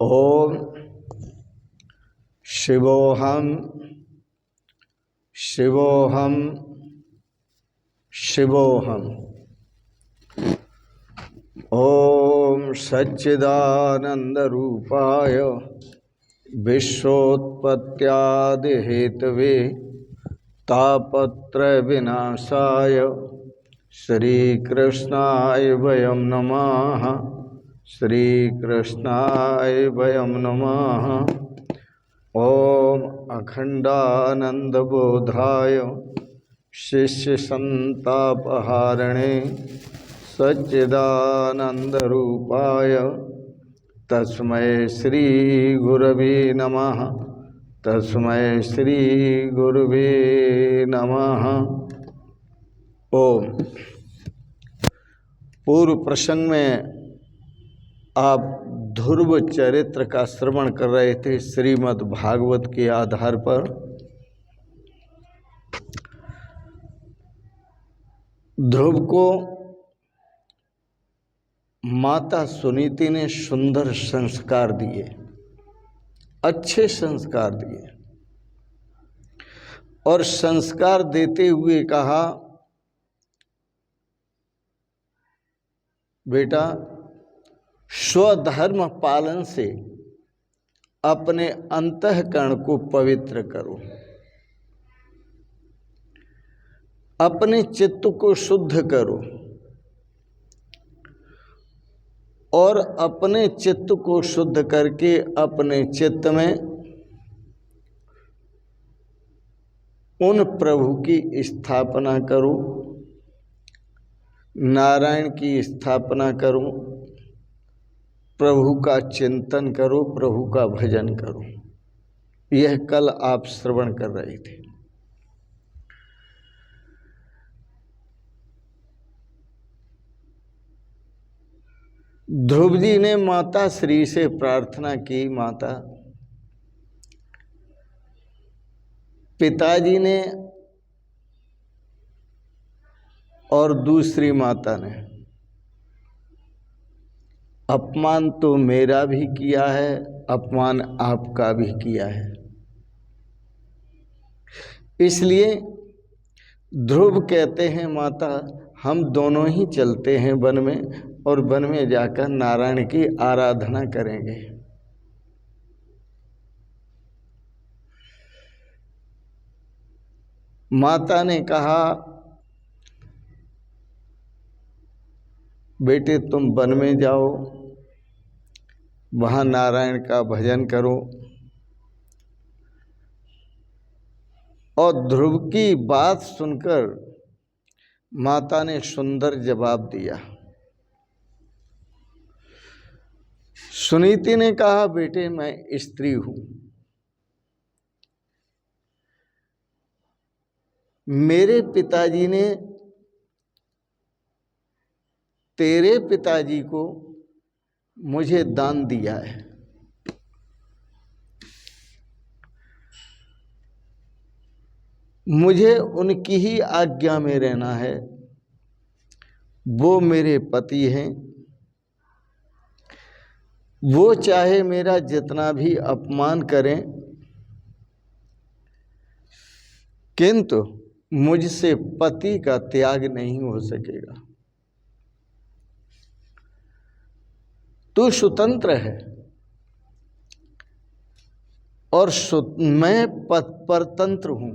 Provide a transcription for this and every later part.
ओम शिवोहम शिवोहम शिवोहम। ओम सच्चिदानंद रूपाय विश्वोत्पत्त्यादि Hathaway तापत्रय विनाशाय श्री कृष्णाय वयं नमः। श्री कृष्णाय वयं नमः। ओम अखंडानंद बोधाय शिष्य संतापहारिणे सच्चिदानंद रूपाय तस्मै श्री गुरवे नमः। तस्मै श्री गुरवे नमः। ओम। पूर्व प्रसंग में आप ध्रुव चरित्र का श्रवण कर रहे थे श्रीमद् भागवत के आधार पर। ध्रुव को माता सुनीति ने सुंदर संस्कार दिए, अच्छे संस्कार दिए और संस्कार देते हुए कहा, बेटा स्वधर्म पालन से अपने अंतःकरण को पवित्र करो, अपने चित्त को शुद्ध करो और अपने चित्त को शुद्ध करके अपने चित्त में उन प्रभु की स्थापना करो, नारायण की स्थापना करो, प्रभु का चिंतन करो, प्रभु का भजन करो। यह कल आप श्रवण कर रहे थे। ध्रुव जी ने माता श्री से प्रार्थना की, माता। पिताजी ने और दूसरी माता ने अपमान तो मेरा भी किया है, अपमान आपका भी किया है। इसलिए ध्रुव कहते हैं, माता हम दोनों ही चलते हैं वन में और वन में जाकर नारायण की आराधना करेंगे। माता ने कहा, बेटे तुम वन में जाओ, वहाँ नारायण का भजन करो। और ध्रुव की बात सुनकर माता ने सुंदर जवाब दिया। सुनीति ने कहा, बेटे मैं स्त्री हूं, मेरे पिताजी ने तेरे पिताजी को मुझे दान दिया है। मुझे उनकी ही आज्ञा में रहना है। वो मेरे पति हैं, वो चाहे मेरा जितना भी अपमान करें, किंतु मुझसे पति का त्याग नहीं हो सकेगा। तू स्वतंत्र है और मैं परतंत्र हूं।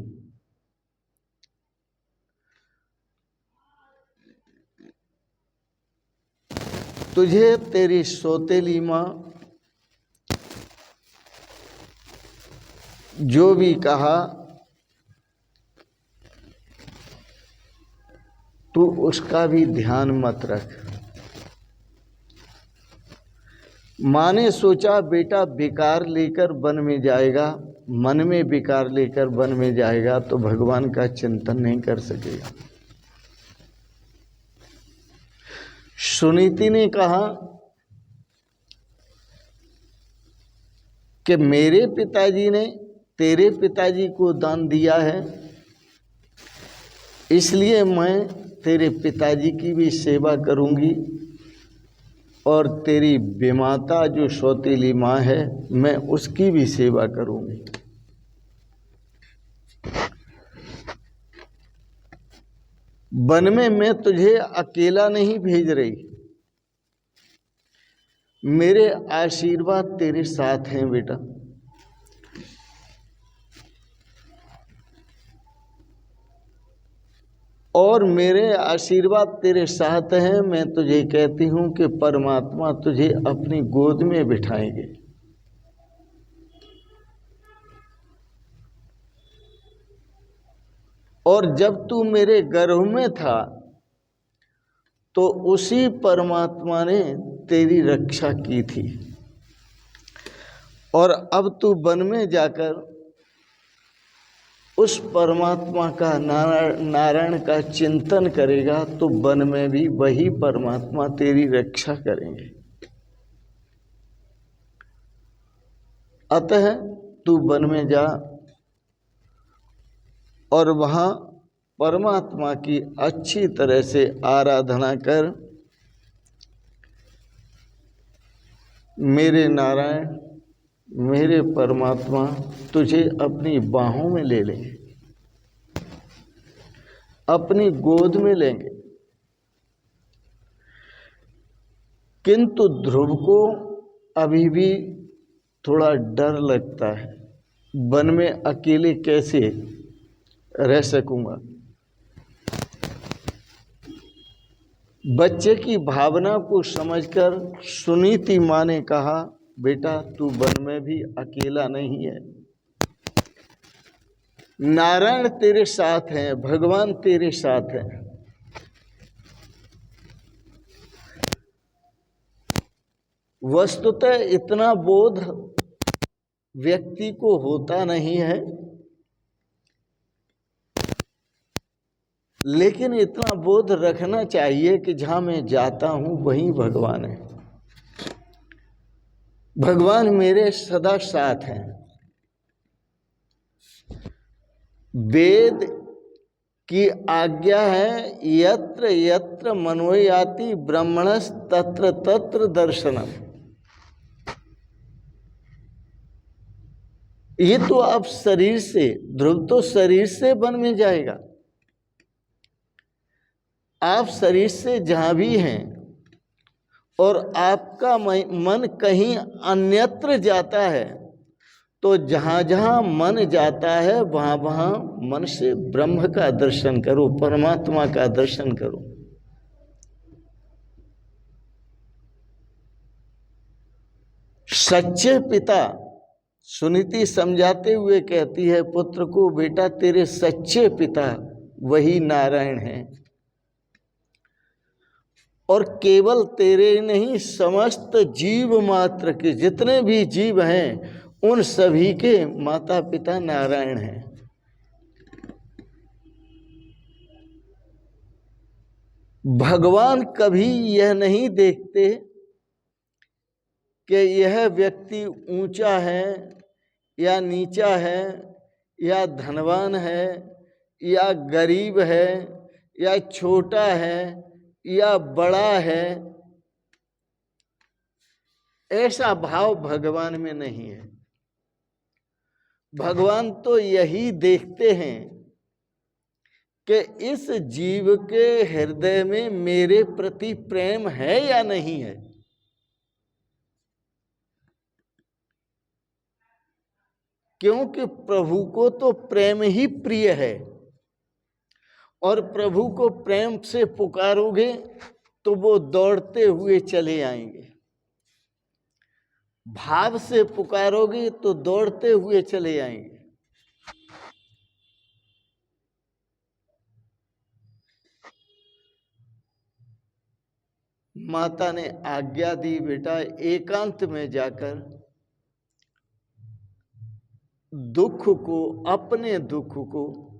तुझे तेरी सौतेली माँ जो भी कहा तू उसका भी ध्यान मत रख। माँ ने सोचा बेटा विकार लेकर वन में जाएगा, मन में विकार लेकर वन में जाएगा तो भगवान का चिंतन नहीं कर सकेगा। सुनीति ने कहा कि मेरे पिताजी ने तेरे पिताजी को दान दिया है, इसलिए मैं तेरे पिताजी की भी सेवा करूंगी और तेरी विमाता जो सौतेली माँ है, मैं उसकी भी सेवा करूंगी। वन में मैं तुझे अकेला नहीं भेज रही, मेरे आशीर्वाद तेरे साथ हैं बेटा। और मेरे आशीर्वाद तेरे साथ हैं, मैं तुझे कहती हूं कि परमात्मा तुझे अपनी गोद में बिठाएंगे। और जब तू मेरे गर्भ में था तो उसी परमात्मा ने तेरी रक्षा की थी, और अब तू वन में जाकर उस परमात्मा का नारायण का चिंतन करेगा तो वन में भी वही परमात्मा तेरी रक्षा करेंगे। अतः तू वन में जा और वहाँ परमात्मा की अच्छी तरह से आराधना कर। मेरे नारायण, मेरे परमात्मा तुझे अपनी बाहों में ले लेंगे, अपनी गोद में लेंगे। किंतु ध्रुव को अभी भी थोड़ा डर लगता है, वन में अकेले कैसे रह सकूंगा। बच्चे की भावना को समझकर सुनीति माँ ने कहा, बेटा तू वन में भी अकेला नहीं है, नारायण तेरे साथ हैं, भगवान तेरे साथ हैं। वस्तुतः इतना बोध व्यक्ति को होता नहीं है, लेकिन इतना बोध रखना चाहिए कि जहां मैं जाता हूं वहीं भगवान है, भगवान मेरे सदा साथ हैं। वेद की आज्ञा है, यत्र यत्र मनोयाति ब्रह्मणस् तत्र तत्र दर्शनम। ये तो आप शरीर से, ध्रुव तो शरीर से वन में जाएगा। आप शरीर से जहां भी हैं और आपका मन कहीं अन्यत्र जाता है, तो जहां जहां मन जाता है वहां वहां मन से ब्रह्म का दर्शन करो, परमात्मा का दर्शन करो। सच्चे पिता, सुनीति समझाते हुए कहती है पुत्र को, बेटा तेरे सच्चे पिता वही नारायण हैं, और केवल तेरे नहीं, समस्त जीव मात्र के जितने भी जीव हैं उन सभी के माता पिता नारायण हैं। भगवान कभी यह नहीं देखते कि यह व्यक्ति ऊंचा है या नीचा है, या धनवान है या गरीब है, या छोटा है या बड़ा है। ऐसा भाव भगवान में नहीं है। भगवान तो यही देखते हैं कि इस जीव के हृदय में मेरे प्रति प्रेम है या नहीं है। क्योंकि प्रभु को तो प्रेम ही प्रिय है, और प्रभु को प्रेम से पुकारोगे तो वो दौड़ते हुए चले आएंगे, भाव से पुकारोगे तो दौड़ते हुए चले आएंगे। माता ने आज्ञा दी, बेटा एकांत में जाकर दुख को, अपने दुख को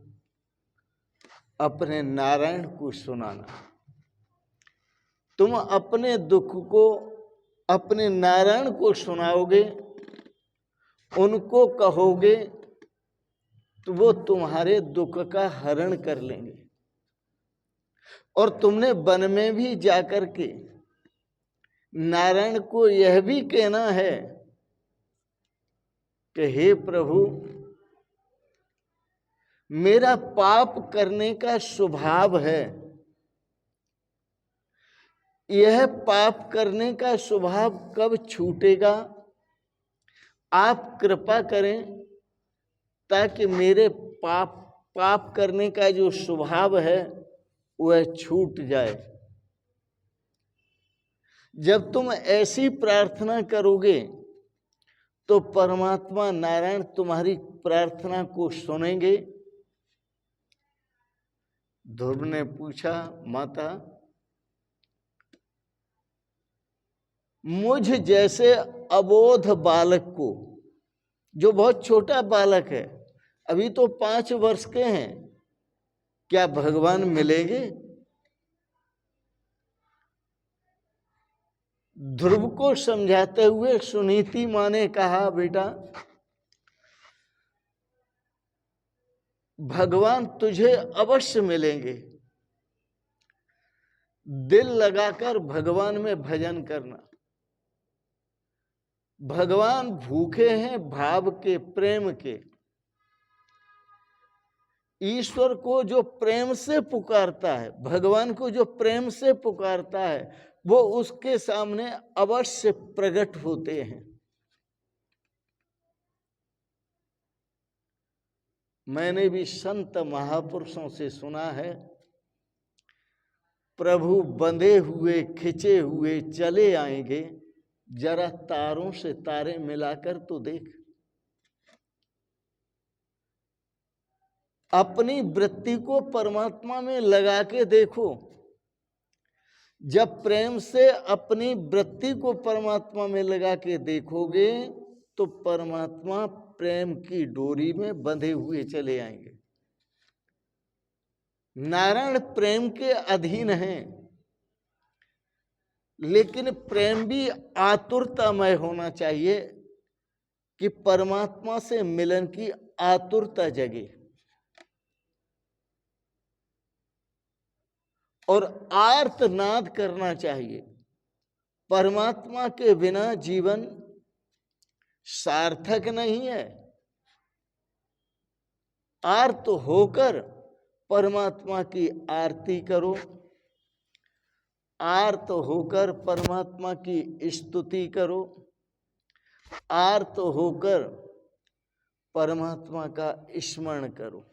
अपने नारायण को सुनाना। तुम अपने दुख को अपने नारायण को सुनाओगे, उनको कहोगे तो वो तुम्हारे दुख का हरण कर लेंगे। और तुमने वन में भी जाकर के नारायण को यह भी कहना है कि हे प्रभु, मेरा पाप करने का स्वभाव है, यह पाप करने का स्वभाव कब छूटेगा? आप कृपा करें ताकि मेरे पाप करने का जो स्वभाव है वह छूट जाए। जब तुम ऐसी प्रार्थना करोगे तो परमात्मा नारायण तुम्हारी प्रार्थना को सुनेंगे। ध्रुव ने पूछा, माता, मुझ जैसे अबोध बालक को, जो बहुत छोटा बालक है, अभी तो 5 वर्ष के हैं, क्या भगवान मिलेंगे? ध्रुव को समझाते हुए सुनीति माँ ने कहा, बेटा, भगवान तुझे अवश्य मिलेंगे। दिल लगाकर भगवान में भजन करना। भगवान भूखे हैं भाव के, प्रेम के। ईश्वर को जो प्रेम से पुकारता है, भगवान को जो प्रेम से पुकारता है, वो उसके सामने अवश्य प्रकट होते हैं। मैंने भी संत महापुरुषों से सुना है, प्रभु बंधे हुए खिंचे हुए चले आएंगे, जरा तारों से तारे मिलाकर तो देख। अपनी वृत्ति को परमात्मा में लगा के देखो। जब प्रेम से अपनी वृत्ति को परमात्मा में लगा के देखोगे तो परमात्मा प्रेम की डोरी में बंधे हुए चले आएंगे। नारायण प्रेम के अधीन हैं, लेकिन प्रेम भी आतुरतामय होना चाहिए कि परमात्मा से मिलन की आतुरता जगे। और आर्तनाद करना चाहिए। परमात्मा के बिना जीवन सार्थक नहीं है। आर्त होकर परमात्मा की आरती करो, आर्त होकर परमात्मा की स्तुति करो, आर्त होकर परमात्मा का स्मरण करो।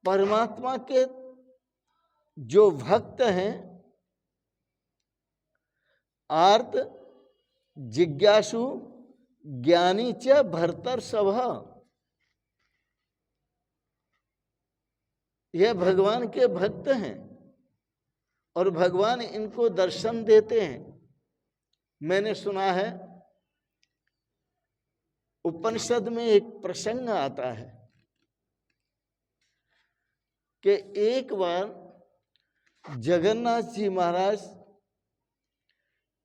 परमात्मा के जो भक्त हैं, आर्त जिज्ञासु ज्ञानी च भर्तर सभा, यह भगवान के भक्त हैं और भगवान इनको दर्शन देते हैं। मैंने सुना है, उपनिषद में एक प्रसंग आता है कि एक बार जगन्नाथ जी महाराज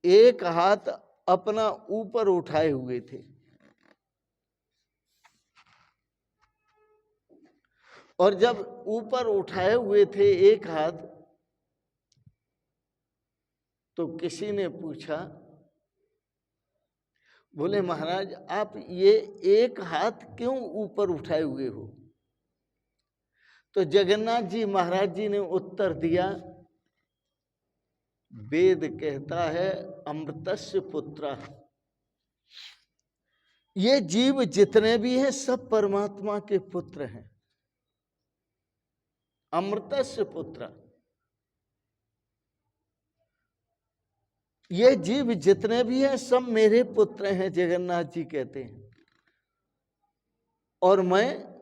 एक हाथ अपना ऊपर उठाए हुए थे और जब ऊपर उठाए हुए थे एक हाथ, तो किसी ने पूछा, बोले महाराज आप ये एक हाथ क्यों ऊपर उठाए हुए हो? तो जगन्नाथ जी महाराज जी ने उत्तर दिया, वेद कहता है अमृतस्य पुत्र, ये जीव जितने भी हैं सब परमात्मा के पुत्र हैं। अमृतस्य पुत्र, ये जीव जितने भी हैं सब मेरे पुत्र हैं, जगन्नाथ जी कहते हैं। और मैं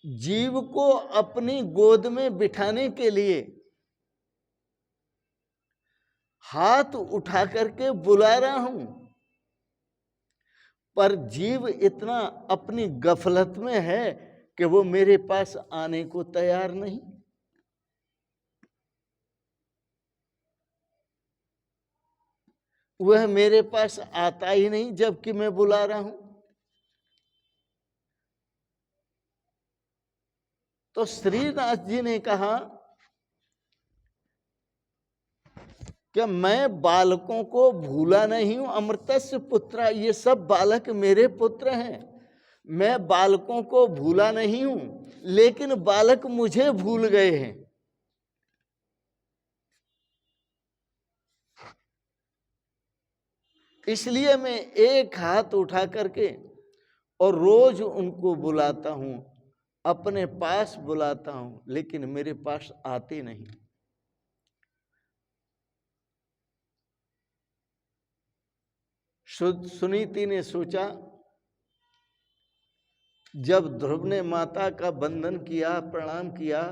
जीव को अपनी गोद में बिठाने के लिए हाथ उठा करके बुला रहा हूं, पर जीव इतना अपनी गफलत में है कि वो मेरे पास आने को तैयार नहीं। वह मेरे पास आता ही नहीं जबकि मैं बुला रहा हूं। तो श्रीनाथ जी ने कहा कि मैं बालकों को भूला नहीं हूं, अमृतस्य पुत्र, ये सब बालक मेरे पुत्र हैं, मैं बालकों को भूला नहीं हूं, लेकिन बालक मुझे भूल गए हैं। इसलिए मैं एक हाथ उठा करके और रोज उनको बुलाता हूं, अपने पास बुलाता हूं, लेकिन मेरे पास आते नहीं। सुनीति ने सोचा, जब ध्रुव ने माता का बंधन किया, प्रणाम किया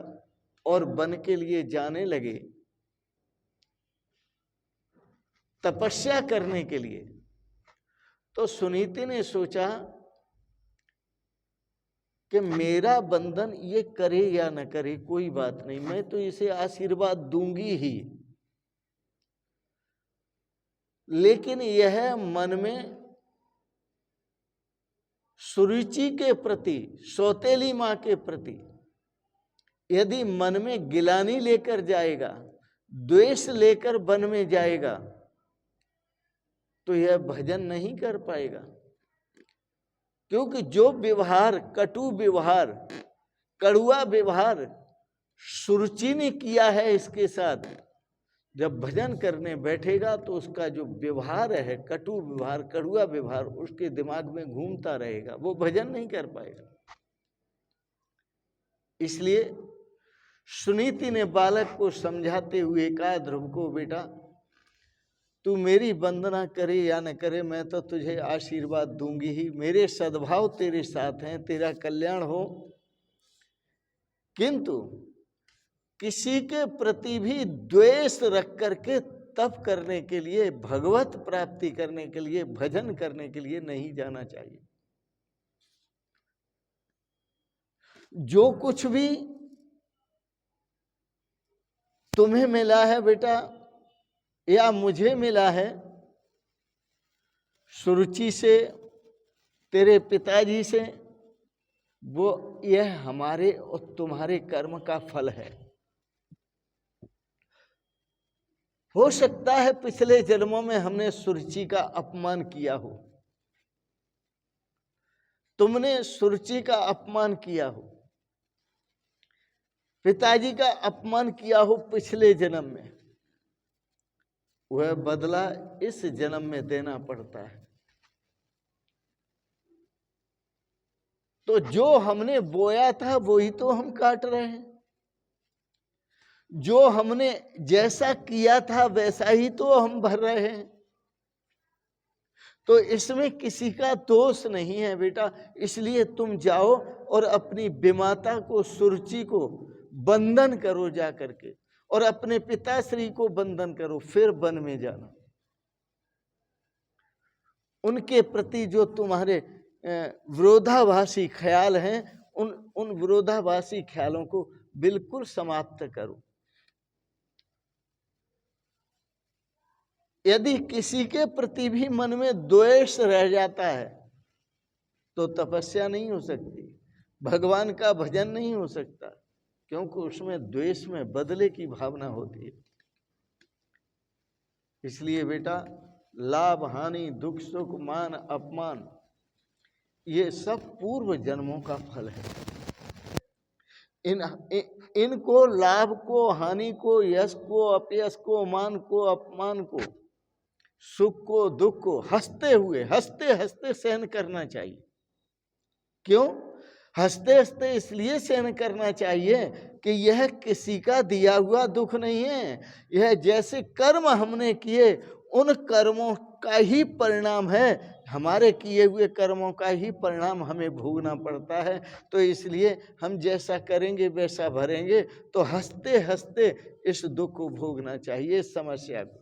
और वन के लिए जाने लगे तपस्या करने के लिए, तो सुनीति ने सोचा कि मेरा बंधन ये करे या न करे कोई बात नहीं, मैं तो इसे आशीर्वाद दूंगी ही, लेकिन यह मन में सुरुचि के प्रति, सौतेली मां के प्रति यदि मन में गिलानी लेकर जाएगा, द्वेष लेकर वन में जाएगा, तो यह भजन नहीं कर पाएगा। क्योंकि जो व्यवहार, कटु व्यवहार, कड़ुआ व्यवहार सुरुचि ने किया है इसके साथ, जब भजन करने बैठेगा तो उसका जो व्यवहार है, कटु व्यवहार, कड़ुआ व्यवहार, उसके दिमाग में घूमता रहेगा, वो भजन नहीं कर पाएगा। इसलिए सुनीति ने बालक को समझाते हुए कहा, ध्रुव को, बेटा तू मेरी वंदना करे या न करे, मैं तो तुझे आशीर्वाद दूंगी ही, मेरे सद्भाव तेरे साथ हैं, तेरा कल्याण हो, किंतु किसी के प्रति भी द्वेष रख करके तप करने के लिए, भगवत प्राप्ति करने के लिए, भजन करने के लिए नहीं जाना चाहिए। जो कुछ भी तुम्हें मिला है बेटा, या मुझे मिला है, सुरुचि से, तेरे पिताजी से, वो यह हमारे और तुम्हारे कर्म का फल है। हो सकता है पिछले जन्मों में हमने सुरुचि का अपमान किया हो, तुमने सुरुचि का अपमान किया हो, पिताजी का अपमान किया हो पिछले जन्म में, वह बदला इस जन्म में देना पड़ता है। तो जो हमने बोया था वही तो हम काट रहे हैं, जो हमने जैसा किया था वैसा ही तो हम भर रहे हैं। तो इसमें किसी का दोष नहीं है बेटा। इसलिए तुम जाओ और अपनी विमाता को, सुरुचि को बंधन करो जा करके, और अपने पिताश्री को बंधन करो, फिर वन में जाना। उनके प्रति जो तुम्हारे विरोधाभासी ख्याल हैं, उन विरोधाभासी ख्यालों को बिल्कुल समाप्त करो। यदि किसी के प्रति भी मन में द्वेष रह जाता है तो तपस्या नहीं हो सकती, भगवान का भजन नहीं हो सकता, क्योंकि उसमें द्वेष में बदले की भावना होती है। इसलिए बेटा, लाभ हानि, दुख सुख, मान अपमान, ये सब पूर्व जन्मों का फल है। इनको, लाभ को, हानि को, यश को, अपयश को, मान को, अपमान को, सुख को, दुख को हंसते हुए, हंसते हंसते सहन करना चाहिए। क्यों हंसते हंसते? इसलिए सहन करना चाहिए कि यह किसी का दिया हुआ दुख नहीं है। यह जैसे कर्म हमने किए, उन कर्मों का ही परिणाम है, हमारे किए हुए कर्मों का ही परिणाम हमें भोगना पड़ता है। तो इसलिए हम जैसा करेंगे वैसा भरेंगे। तो हंसते हंसते इस दुख को भोगना चाहिए, इस समस्या को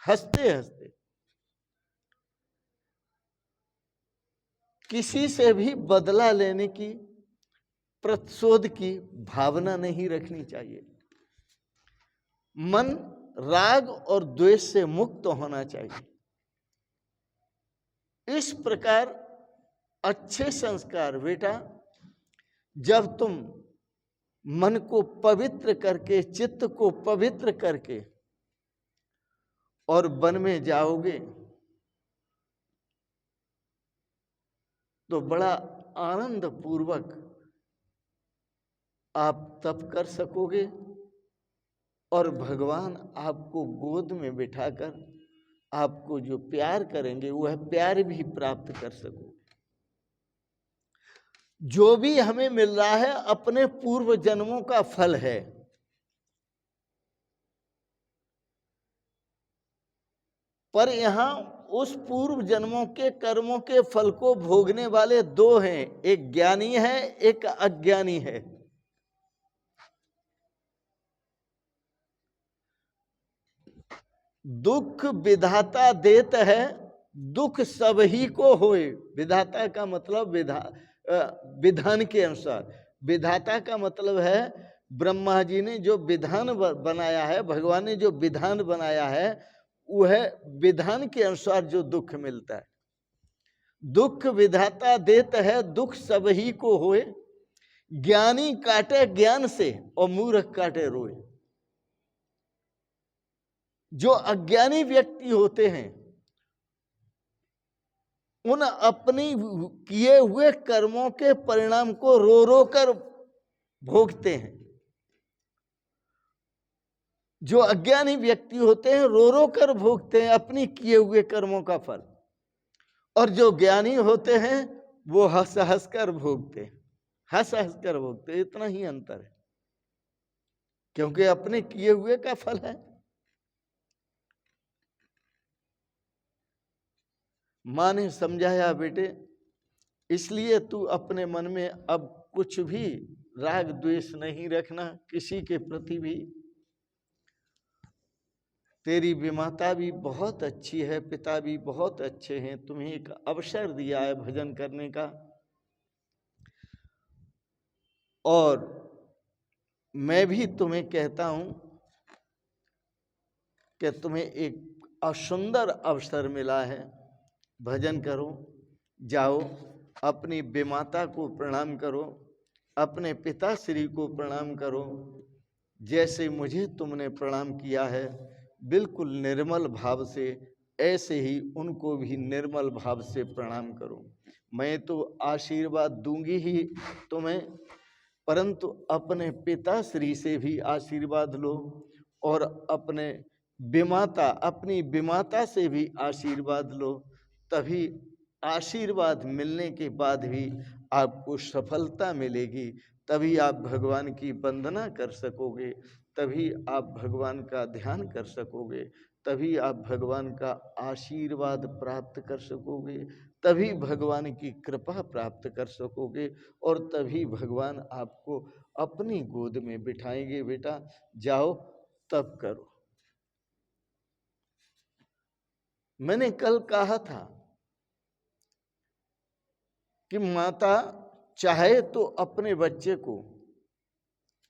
हंसते हंसते। किसी से भी बदला लेने की, प्रतिशोध की भावना नहीं रखनी चाहिए। मन राग और द्वेष से मुक्त होना चाहिए। इस प्रकार अच्छे संस्कार बेटा, जब तुम मन को पवित्र करके, चित्त को पवित्र करके और वन में जाओगे तो बड़ा आनंद पूर्वक आप तप कर सकोगे और भगवान आपको गोद में बिठाकर आपको जो प्यार करेंगे वह प्यार भी प्राप्त कर सकोगे। जो भी हमें मिल रहा है अपने पूर्व जन्मों का फल है। पर यहां उस पूर्व जन्मों के कर्मों के फल को भोगने वाले दो हैं, एक ज्ञानी है, एक अज्ञानी है। दुख विधाता देत है, दुख सबही को होए। विधाता का मतलब विधान के अनुसार। विधाता का मतलब है ब्रह्मा जी ने जो विधान बनाया है, भगवान ने जो विधान बनाया है, वह विधान के अनुसार जो दुख मिलता है। दुख विधाता देत है, दुख सबही को होए। ज्ञानी काटे ज्ञान से और मूर्ख काटे रोए। जो अज्ञानी व्यक्ति होते हैं उन अपनी किए हुए कर्मों के परिणाम को रो रो कर भोगते हैं। जो अज्ञानी व्यक्ति होते हैं रो रो कर भोगते हैं अपनी किए हुए कर्मों का फल, और जो ज्ञानी होते हैं वो हंस हंस कर भोगते हैं, हंस हंस कर भोगते हैं। इतना ही अंतर है, क्योंकि अपने किए हुए का फल है। माँ ने समझाया, बेटे इसलिए तू अपने मन में अब कुछ भी राग द्वेष नहीं रखना किसी के प्रति भी। तेरी विमाता भी बहुत अच्छी है, पिता भी बहुत अच्छे हैं, तुम्हें एक अवसर दिया है भजन करने का, और मैं भी तुम्हें कहता हूं कि तुम्हें एक सुंदर अवसर मिला है, भजन करो, जाओ अपनी विमाता को प्रणाम करो, अपने पिताश्री को प्रणाम करो, जैसे मुझे तुमने प्रणाम किया है बिल्कुल निर्मल भाव से, ऐसे ही उनको भी निर्मल भाव से प्रणाम करो। मैं तो आशीर्वाद दूंगी ही तुम्हें, परंतु अपने पिताश्री से भी आशीर्वाद लो और अपने अपनी विमाता से भी आशीर्वाद लो। तभी आशीर्वाद मिलने के बाद भी आपको सफलता मिलेगी, तभी आप भगवान की वंदना कर सकोगे, तभी आप भगवान का ध्यान कर सकोगे, तभी आप भगवान का आशीर्वाद प्राप्त कर सकोगे, तभी भगवान की कृपा प्राप्त कर सकोगे, और तभी भगवान आपको अपनी गोद में बिठाएंगे। बेटा जाओ तब करो। मैंने कल कहा था कि माता चाहे तो अपने बच्चे को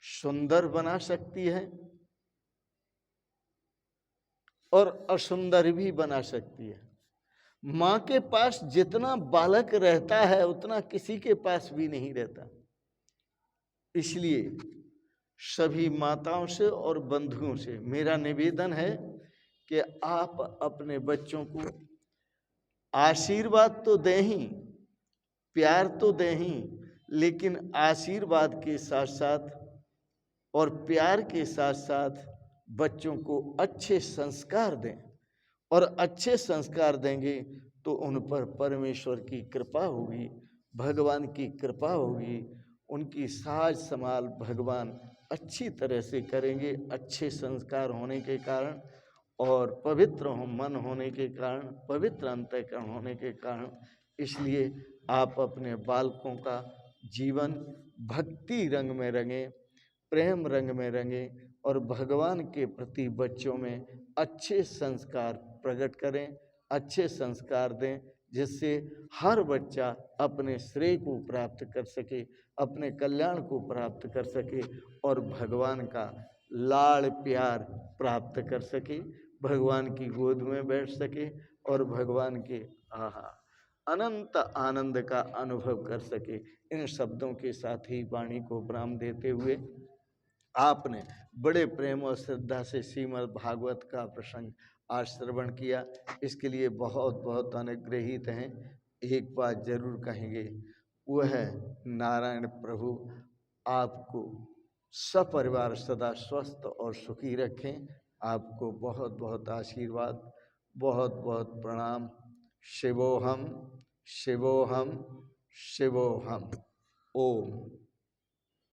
सुंदर बना सकती है और असुंदर भी बना सकती है। माँ के पास जितना बालक रहता है उतना किसी के पास भी नहीं रहता। इसलिए सभी माताओं से और बंधुओं से मेरा निवेदन है कि आप अपने बच्चों को आशीर्वाद तो दें ही, प्यार तो दें ही, लेकिन आशीर्वाद के साथ साथ और प्यार के साथ साथ बच्चों को अच्छे संस्कार दें, और अच्छे संस्कार देंगे तो उन पर परमेश्वर की कृपा होगी, भगवान की कृपा होगी, उनकी साज संभाल भगवान अच्छी तरह से करेंगे। अच्छे संस्कार होने के कारण और पवित्र मन होने के कारण, पवित्र अंतःकरण होने के कारण, इसलिए आप अपने बालकों का जीवन भक्ति रंग में रंगें, प्रेम रंग में रंगें, और भगवान के प्रति बच्चों में अच्छे संस्कार प्रकट करें, अच्छे संस्कार दें, जिससे हर बच्चा अपने श्रेय को प्राप्त कर सके, अपने कल्याण को प्राप्त कर सके और भगवान का लाड़ प्यार प्राप्त कर सके, भगवान की गोद में बैठ सके और भगवान के अनंत आनंद का अनुभव कर सके। इन शब्दों के साथ ही वाणी को विराम देते हुए आपने बड़े प्रेम और श्रद्धा से श्रीमद् भागवत का प्रसंग आज श्रवण किया, इसके लिए बहुत बहुत अनुग्रहित हैं। एक बात जरूर कहेंगे, वह है नारायण प्रभु आपको सपरिवार सदा स्वस्थ और सुखी रखें। आपको बहुत बहुत आशीर्वाद, बहुत बहुत प्रणाम। शिवोहम शिवोहम शिवोहम। ओम।